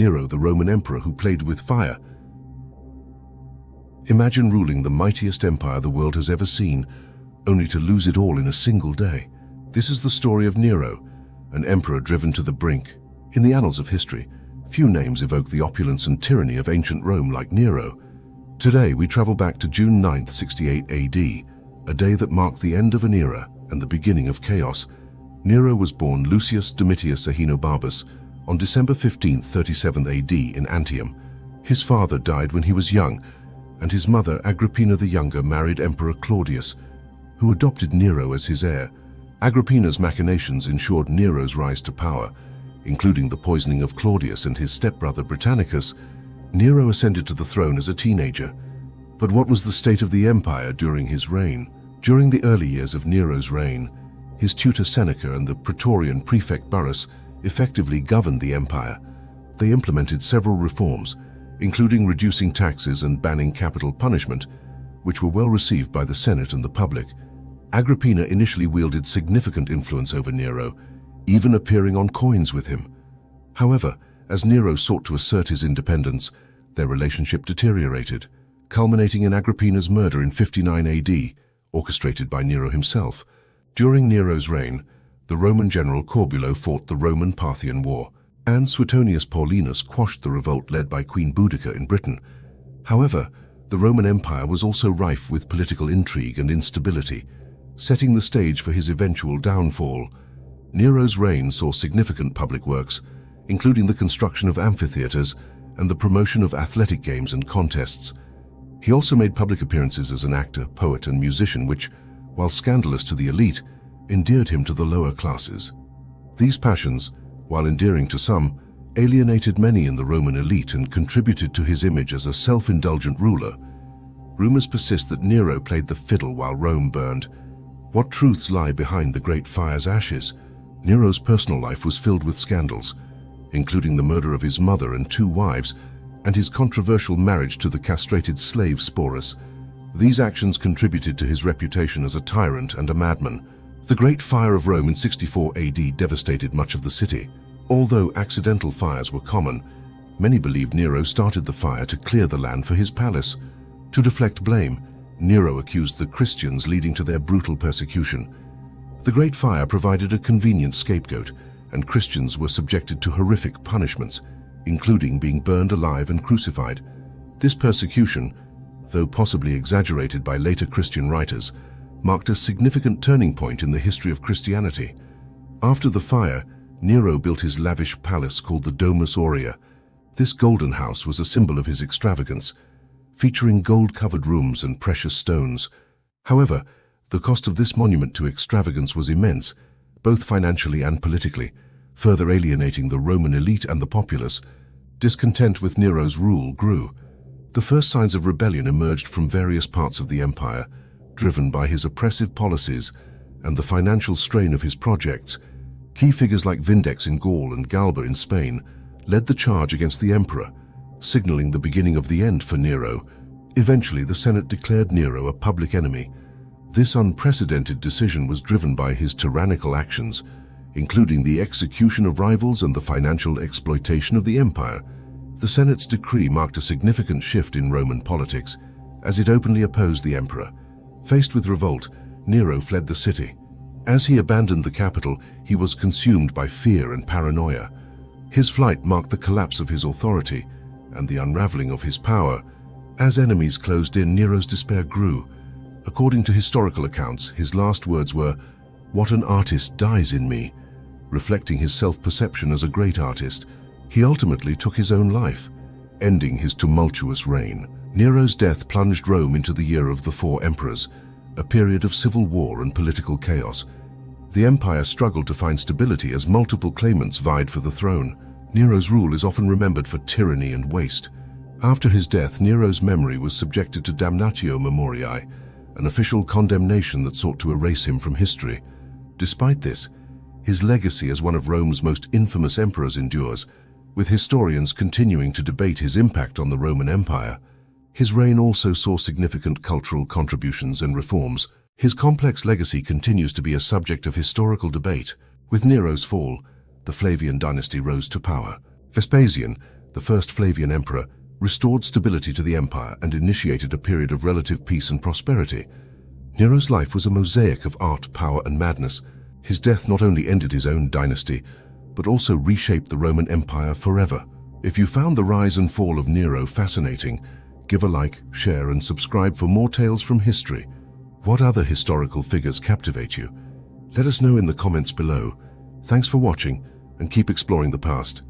Nero, the Roman emperor who played with fire. Imagine ruling the mightiest empire the world has ever seen, only to lose it all in a single day. This is the story of Nero, an emperor driven to the brink. In the annals of history, few names evoke the opulence and tyranny of ancient Rome like Nero. Today, we travel back to June 9, 68 AD, a day that marked the end of an era and the beginning of chaos. Nero was born Lucius Domitius Ahenobarbus on December 15, 37 AD in Antium. His father died when he was young, and his mother, Agrippina the Younger, married Emperor Claudius, who adopted Nero as his heir. Agrippina's machinations ensured Nero's rise to power, including the poisoning of Claudius and his stepbrother Britannicus. Nero ascended to the throne as a teenager. But what was the state of the empire during his reign? During the early years of Nero's reign, his tutor Seneca and the Praetorian prefect Burrus effectively governed the empire. They implemented several reforms, including reducing taxes and banning capital punishment, which were well received by the Senate and the public. Agrippina initially wielded significant influence over Nero, even appearing on coins with him. However, as Nero sought to assert his independence, their relationship deteriorated, culminating in Agrippina's murder in 59 AD, orchestrated by Nero himself. During Nero's reign, the Roman general Corbulo fought the Roman-Parthian War, and Suetonius Paulinus quashed the revolt led by Queen Boudicca in Britain. However, the Roman Empire was also rife with political intrigue and instability, setting the stage for his eventual downfall. Nero's reign saw significant public works, including the construction of amphitheaters and the promotion of athletic games and contests. He also made public appearances as an actor, poet, and musician which, while scandalous to the elite, endeared him to the lower classes. These passions, while endearing to some, alienated many in the Roman elite and contributed to his image as a self-indulgent ruler. Rumors persist that Nero played the fiddle while Rome burned. What truths lie behind the Great Fire's ashes? Nero's personal life was filled with scandals, including the murder of his mother and 2 wives, and his controversial marriage to the castrated slave Sporus. These actions contributed to his reputation as a tyrant and a madman. The Great Fire of Rome in 64 AD devastated much of the city. Although accidental fires were common, many believed Nero started the fire to clear the land for his palace. To deflect blame, Nero accused the Christians, leading to their brutal persecution. The Great Fire provided a convenient scapegoat, and Christians were subjected to horrific punishments, including being burned alive and crucified. This persecution, though possibly exaggerated by later Christian writers, marked a significant turning point in the history of Christianity. After the fire, Nero built his lavish palace called the Domus Aurea. This golden house was a symbol of his extravagance, featuring gold-covered rooms and precious stones. However, the cost of this monument to extravagance was immense, both financially and politically, further alienating the Roman elite and the populace. Discontent with Nero's rule grew. The first signs of rebellion emerged from various parts of the empire, driven by his oppressive policies and the financial strain of his projects. Key figures like Vindex in Gaul and Galba in Spain led the charge against the emperor, signaling the beginning of the end for Nero. Eventually, the Senate declared Nero a public enemy. This unprecedented decision was driven by his tyrannical actions, including the execution of rivals and the financial exploitation of the empire. The Senate's decree marked a significant shift in Roman politics, as it openly opposed the emperor. Faced with revolt, Nero fled the city. As he abandoned the capital, he was consumed by fear and paranoia. His flight marked the collapse of his authority and the unraveling of his power. As enemies closed in, Nero's despair grew. According to historical accounts, his last words were, "What an artist dies in me," reflecting his self-perception as a great artist. He ultimately took his own life, ending his tumultuous reign. Nero's death plunged Rome into the year of the 4 emperors, a period of civil war and political chaos. The empire struggled to find stability as multiple claimants vied for the throne. Nero's rule is often remembered for tyranny and waste. After his death, Nero's memory was subjected to damnatio memoriae, an official condemnation that sought to erase him from history. Despite this, his legacy as one of Rome's most infamous emperors endures, with historians continuing to debate his impact on the Roman Empire. His reign also saw significant cultural contributions and reforms. His complex legacy continues to be a subject of historical debate. With Nero's fall, the Flavian dynasty rose to power. Vespasian, the first Flavian emperor, restored stability to the empire and initiated a period of relative peace and prosperity. Nero's life was a mosaic of art, power, and madness. His death not only ended his own dynasty, but also reshaped the Roman Empire forever. If you found the rise and fall of Nero fascinating, give a like, share, and subscribe for more tales from history. What other historical figures captivate you? Let us know in the comments below. Thanks for watching, and keep exploring the past.